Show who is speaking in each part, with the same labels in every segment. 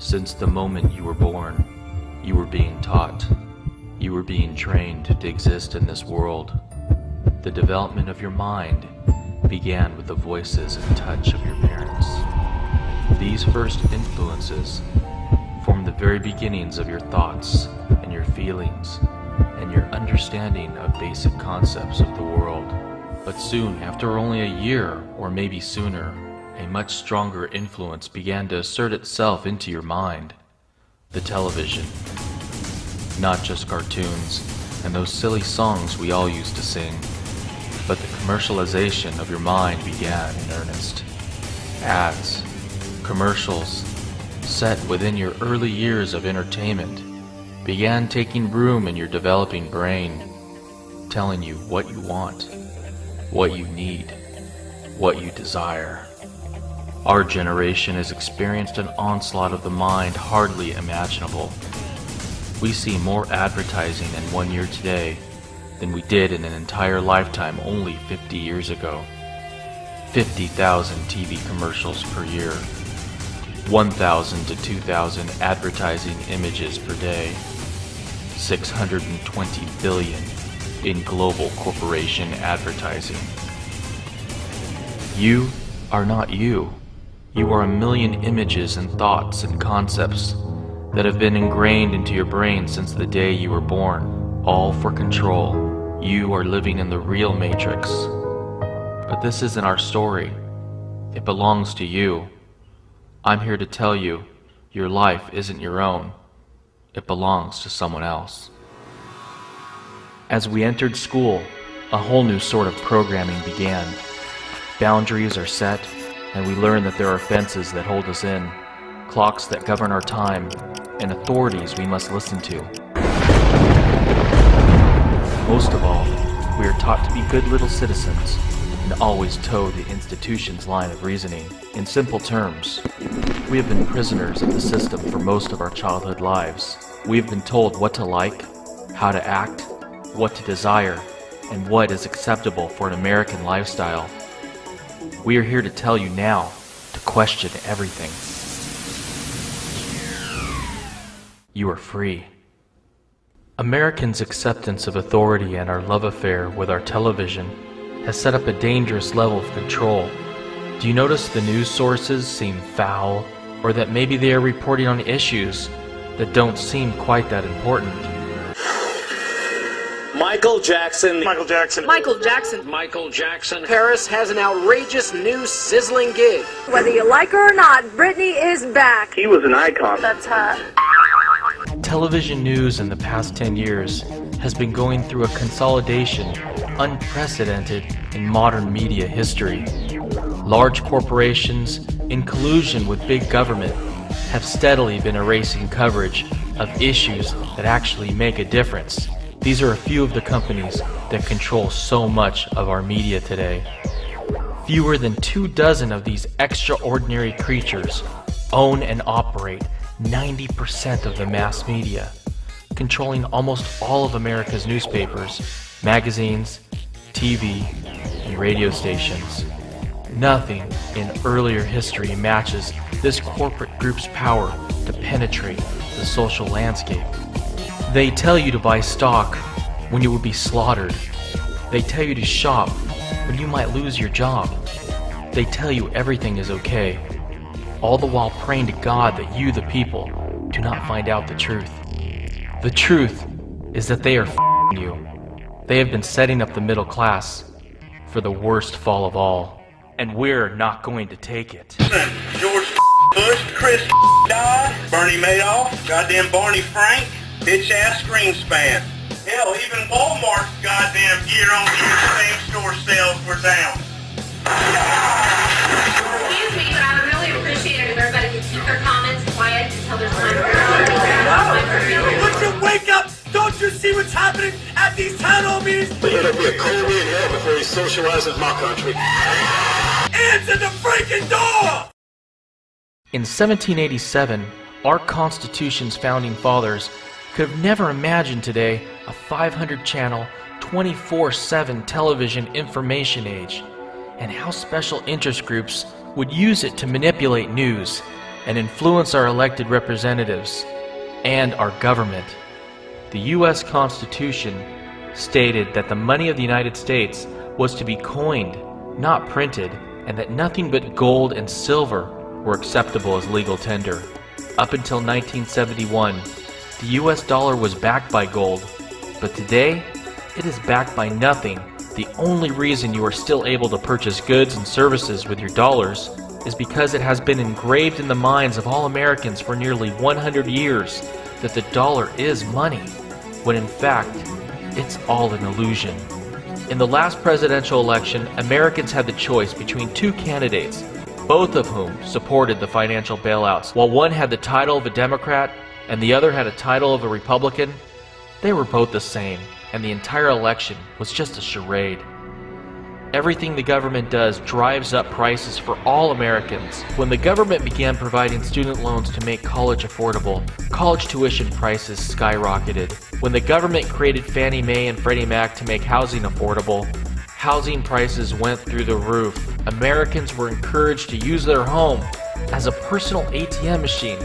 Speaker 1: Since the moment you were born, you were being taught. You were being trained to exist in this world. The development of your mind began with the voices and touch of your parents. These first influences form the very beginnings of your thoughts and your feelings and your understanding of basic concepts of the world. But soon, after only a year or maybe sooner, a much stronger influence began to assert itself into your mind. The television. Not just cartoons and those silly songs we all used to sing, but the commercialization of your mind began in earnest. Ads, commercials, set within your early years of entertainment, began taking room in your developing brain, telling you what you want, what you need, what you desire. Our generation has experienced an onslaught of the mind hardly imaginable. We see more advertising in 1 year today than we did in an entire lifetime only 50 years ago. 50,000 TV commercials per year. 1,000 to 2,000 advertising images per day. 620 billion in global corporation advertising. You are not you. You are a million images and thoughts and concepts that have been ingrained into your brain since the day you were born, all for control. You are living in the real matrix. But this isn't our story. It belongs to you. I'm here to tell you, your life isn't your own. It belongs to someone else. As we entered school, a whole new sort of programming began. Boundaries are set, and we learn that there are fences that hold us in, clocks that govern our time, and authorities we must listen to. Most of all, we are taught to be good little citizens and always toe the institution's line of reasoning. In simple terms, we have been prisoners of the system for most of our childhood lives. We have been told what to like, how to act, what to desire, and what is acceptable for an American lifestyle. We are here to tell you now to question everything. You are free. Americans' acceptance of authority and our love affair with our television has set up a dangerous level of control. Do you notice the news sources seem foul, or that maybe they are reporting on issues that don't seem quite that important?
Speaker 2: Michael Jackson.
Speaker 3: Michael Jackson.
Speaker 4: Michael Jackson.
Speaker 2: Michael Jackson.
Speaker 4: Paris has an outrageous new sizzling gig.
Speaker 5: Whether you like her or not, Britney is back.
Speaker 3: He was an icon.
Speaker 5: That's hot.
Speaker 1: Television news in the past 10 years has been going through a consolidation unprecedented in modern media history. Large corporations, in collusion with big government, have steadily been erasing coverage of issues that actually make a difference. These are a few of the companies that control so much of our media today. Fewer than 24 of these extraordinary creatures own and operate 90% of the mass media, controlling almost all of America's newspapers, magazines, TV, and radio stations. Nothing in earlier history matches this corporate group's power to penetrate the social landscape. They tell you to buy stock when you will be slaughtered. They tell you to shop when you might lose your job. They tell you everything is okay, all the while praying to God that you, the people, do not find out the truth. The truth is that they are f***ing you. They have been setting up the middle class for the worst fall of all, and we're not going to take it.
Speaker 3: George Bush, Chris Dodd, Bernie Madoff, goddamn Barney Frank, bitch-ass Greenspan. Hell, even Walmart's goddamn year-on-year same-store sales were down.
Speaker 6: Excuse me, but I would really appreciate it if everybody could keep their comments quiet until there's time for
Speaker 7: Would you wake up? Don't you see what's happening at these town hall meetings?
Speaker 8: It'll be a cold in hell before he socializes my country.
Speaker 7: Answer the freaking door!
Speaker 1: In 1787, our Constitution's founding fathers could have never imagined today a 500-channel, 24/7 television information age, and how special interest groups would use it to manipulate news and influence our elected representatives and our government. The U.S. Constitution stated that the money of the United States was to be coined, not printed, and that nothing but gold and silver were acceptable as legal tender. Up until 1971, the U.S. dollar was backed by gold, but today it is backed by nothing. The only reason you are still able to purchase goods and services with your dollars is because it has been engraved in the minds of all Americans for nearly 100 years that the dollar is money, when in fact, it's all an illusion. In the last presidential election, Americans had the choice between two candidates, both of whom supported the financial bailouts. While one had the title of a Democrat and the other had a title of a Republican, they were both the same, and the entire election was just a charade. Everything the government does drives up prices for all Americans. When the government began providing student loans to make college affordable, college tuition prices skyrocketed. When the government created Fannie Mae and Freddie Mac to make housing affordable, housing prices went through the roof. Americans were encouraged to use their home as a personal ATM machine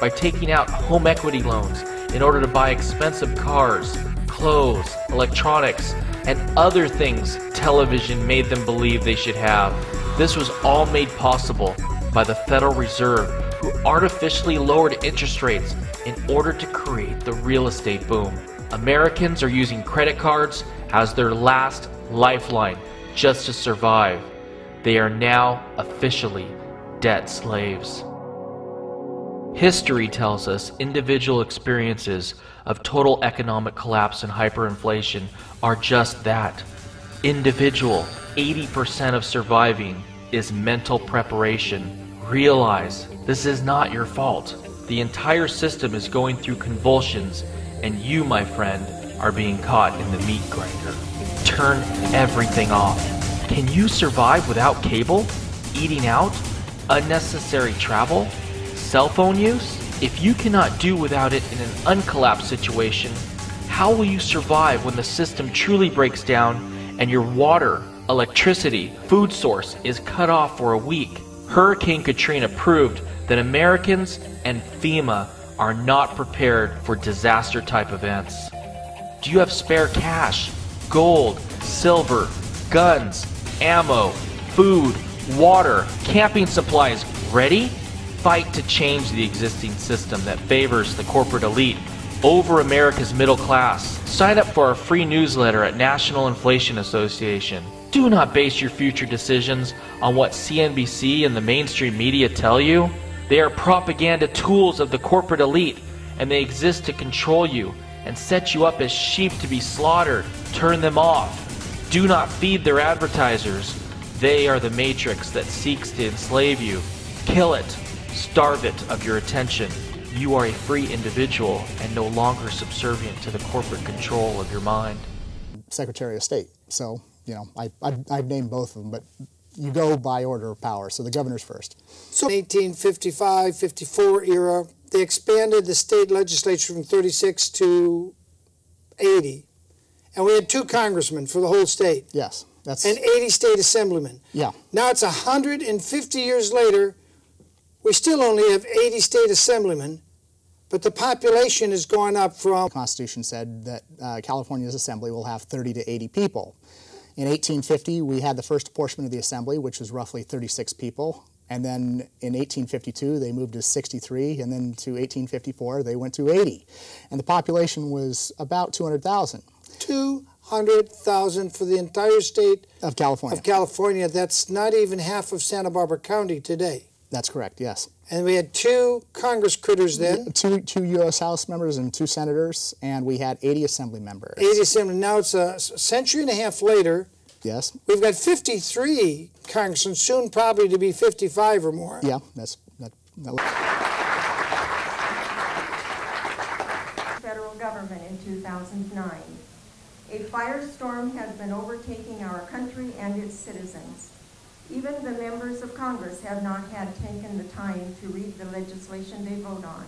Speaker 1: by taking out home equity loans in order to buy expensive cars, clothes, electronics, and other things television made them believe they should have. This was all made possible by the Federal Reserve, who artificially lowered interest rates in order to create the real estate boom. Americans are using credit cards as their last lifeline just to survive. They are now officially debt slaves. History tells us individual experiences of total economic collapse and hyperinflation are just that. Individual. 80% of surviving is mental preparation. Realize this is not your fault. The entire system is going through convulsions, and you, my friend, are being caught in the meat grinder. Turn everything off. Can you survive without cable? Eating out? Unnecessary travel? Cell phone use? If you cannot do without it in an uncollapsed situation, how will you survive when the system truly breaks down and your water, electricity, food source is cut off for a week? Hurricane Katrina proved that Americans and FEMA are not prepared for disaster-type events. Do you have spare cash, gold, silver, guns, ammo, food, water, camping supplies ready? Fight to change the existing system that favors the corporate elite over America's middle class. Sign up for our free newsletter at National Inflation Association. Do not base your future decisions on what CNBC and the mainstream media tell you. They are propaganda tools of the corporate elite, and they exist to control you and set you up as sheep to be slaughtered. Turn them off. Do not feed their advertisers. They are the matrix that seeks to enslave you. Kill it. Starve it of your attention. You are a free individual and no longer subservient to the corporate control of your mind.
Speaker 9: Secretary of State. So, you know, I've named both of them, but you go by order of power, so the governor's first.
Speaker 10: So in 1855-54 era, they expanded the state legislature from 36 to 80. And we had 2 congressmen for the whole state.
Speaker 9: Yes. That's...
Speaker 10: And 80 state assemblymen.
Speaker 9: Yeah.
Speaker 10: Now it's 150 years later, we still only have 80 state assemblymen, but the population has gone up from...
Speaker 9: The Constitution said that California's assembly will have 30 to 80 people. In 1850, we had the first apportionment of the assembly, which was roughly 36 people. And then in 1852, they moved to 63, and then to 1854, they went to 80. And the population was about 200,000.
Speaker 10: 200,000 for the entire state
Speaker 9: of California.
Speaker 10: That's not even half of Santa Barbara County today.
Speaker 9: That's correct, yes.
Speaker 10: And we had 2 Congress critters then.
Speaker 9: Two U.S. House members and 2 senators, and we had 80 assembly members.
Speaker 10: 80 assembly. Now it's a century and a half later.
Speaker 9: Yes.
Speaker 10: We've got 53 congressmen, soon probably to be 55 or more.
Speaker 9: Yeah,
Speaker 11: Federal government in 2009. A firestorm has been overtaking our country and its citizens. Even the members of Congress have not had taken the time to read the legislation they vote on.